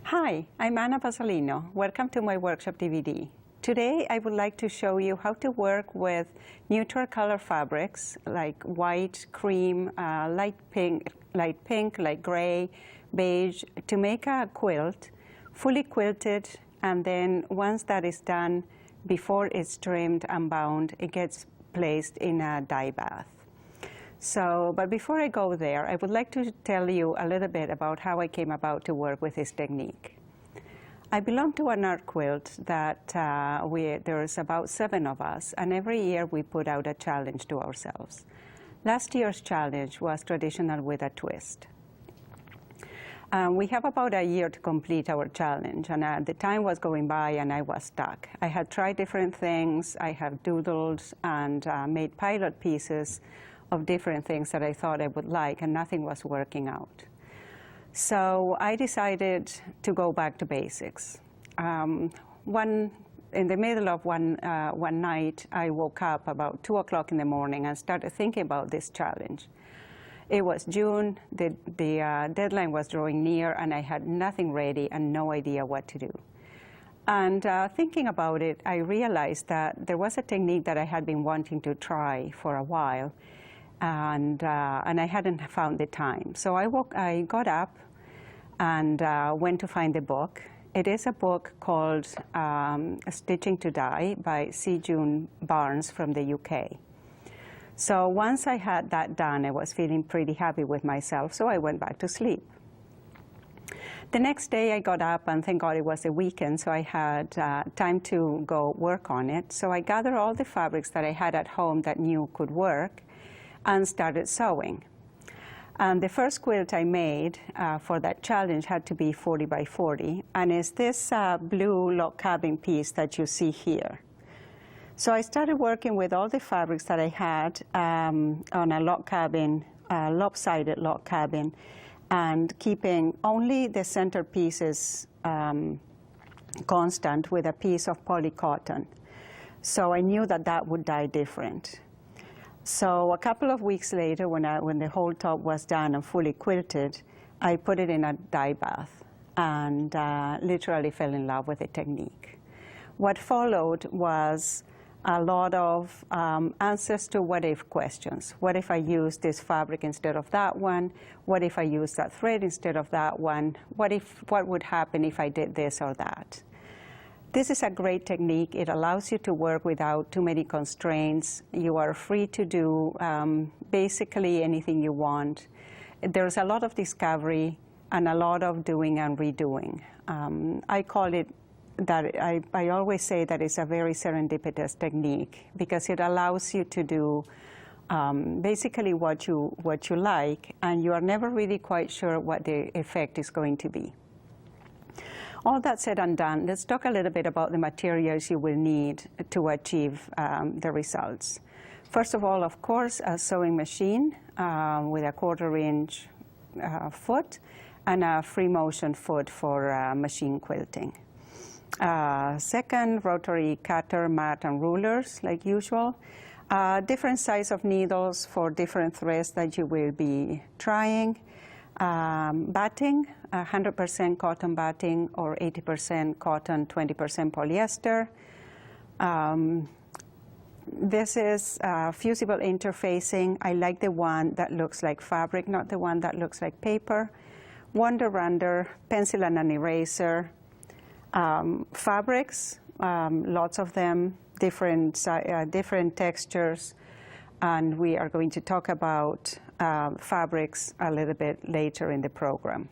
Hi, I'm Anna Pasolino. Welcome to my workshop DVD. Today I would like to show you how to work with neutral color fabrics like white, cream, light pink, light gray, beige, to make a quilt, fully quilted, and then once that is done, before it's trimmed and bound, it gets placed in a dye bath. But before I go there, I would like to tell you a little bit about how I came about to work with this technique. I belong to an art quilt that there's about 7 of us, and every year we put out a challenge to ourselves. Last year's challenge was traditional with a twist. We have about a year to complete our challenge, and the time was going by and I was stuck. I had tried different things. I have doodled and made pilot pieces of different things that I thought I would like, and nothing was working out. So I decided to go back to basics. In the middle of one night, I woke up about 2 o'clock in the morning and started thinking about this challenge. It was June, the deadline was drawing near, and I had nothing ready and no idea what to do. And thinking about it, I realized that there was a technique that I had been wanting to try for a while, and I hadn't found the time. So I got up and went to find the book. It is a book called Stitching to Dye by C. June Barnes from the UK. So once I had that done, I was feeling pretty happy with myself, so I went back to sleep. The next day I got up, and thank God it was a weekend, so I had time to go work on it. So I gathered all the fabrics that I had at home that knew could work and started sewing. And the first quilt I made for that challenge had to be 40 by 40, and it's this blue log cabin piece that you see here. So I started working with all the fabrics that I had on a log cabin, lopsided log cabin, and keeping only the center pieces constant with a piece of polycotton. So I knew that that would dye different. So a couple of weeks later, when the whole top was done and fully quilted, I put it in a dye bath and literally fell in love with the technique. What followed was a lot of answers to what-if questions. What if I use this fabric instead of that one? What if I use that thread instead of that one? What would happen if I did this or that? This is a great technique. It allows you to work without too many constraints. You are free to do basically anything you want. There's a lot of discovery and a lot of doing and redoing. I call it that I always say that it's a very serendipitous technique because it allows you to do basically what you like, and you are never really quite sure what the effect is going to be. All that said and done, let's talk a little bit about the materials you will need to achieve the results. First of all, of course, a sewing machine with a 1/4 inch foot and a free motion foot for machine quilting. Second, rotary cutter, mat, and rulers, like usual. Different size of needles for different threads that you will be trying. Batting, 100% cotton batting or 80% cotton, 20% polyester. This is fusible interfacing. I like the one that looks like fabric, not the one that looks like paper. Wonder, pencil and an eraser. Fabrics, lots of them, different textures, and we are going to talk about fabrics a little bit later in the program.